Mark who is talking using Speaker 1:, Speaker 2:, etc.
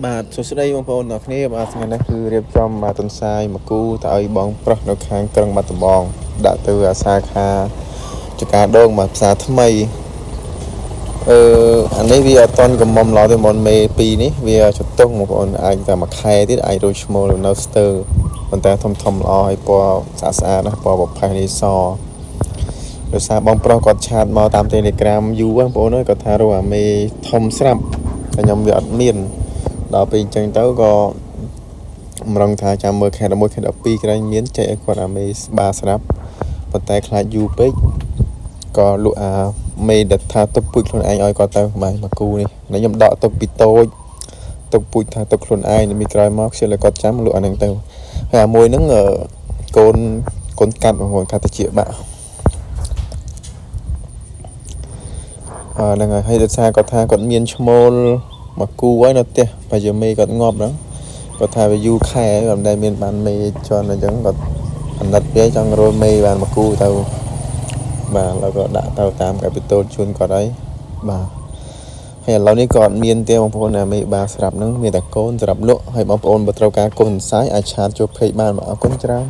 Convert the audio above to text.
Speaker 1: បាទសួស្តីបងប្អូនទាំងគ្នាបាទថ្ងៃនេះគឺរៀបចំមកតុនសាយមកគូទៅឲ្យបងប្រុសនៅខាងក្រុងបាត់ដំបងដាក់ទៅអាសាខាចការដងមកផ្សារថ្មីអានេះវាអត់តន់កំមុំឡោទេមុនមេ2នេះវាចតុងបងប្អូនអាចតែមួយខែទៀតអាចរួចឈ្មោះនៅស្ទើប៉ុន្តែធំល្អហើយពណ៌ស្អាតណាស់ពណ៌ប្រផេះនេះសដោយសារបងប្រុសគាត់ឆាតមកតាម Telegram យូរបងប្អូនគាត់ថារកអាមេធំស្រាប់តែខ្ញុំវាអត់មានដល់ពេលអញ្ចឹងទៅក៏ម្រងថាចាំមើលខែ11ខែ12ក្រែងមានចែកឲ្យគាត់អាមេស្បាស្រាប់ប៉ុន្តែខ្លាចយូរពេកក៏លក់អាមេដិតថាទុកពូជខ្លួនឯងឲ្យគាត់ទៅបាទមកគូនេះខ្ញុំដកទុកពីតូចទុកពូជថាទុកខ្លួនឯងនេះក្រោយមកខ្ជិលឲ្យគាត់ចាំលក់អាហ្នឹងទៅហើយអាមួយហ្នឹងកូនកាត់បងប្អូនកាត់តិចបាក់ហ្នឹងហើយដោយសារគាត់ថាគាត់មានឈ្មោលមកគូហើយនៅផ្ទះបើជាមេគាត់ងាប់ហ្នឹងគាត់ថាវាយូរខែគាត់មិនដែលមានបានមេជន់អញ្ចឹងគាត់អាណិតវាចង់រលមេបានមកគូទៅបាទแล้วក៏ដាក់ទៅតាមកាពីតូលជូនគាត់ហើយបាទហើយឥឡូវនេះក៏អត់មានទេបងប្អូនអាមេបាស្រាប់ហ្នឹងមានតែកូនសម្រាប់លក់ហើយបងប្អូនបើត្រូវការកូនសាយអាចឆាតចូលពេកបានបាទអរគុណច្រើន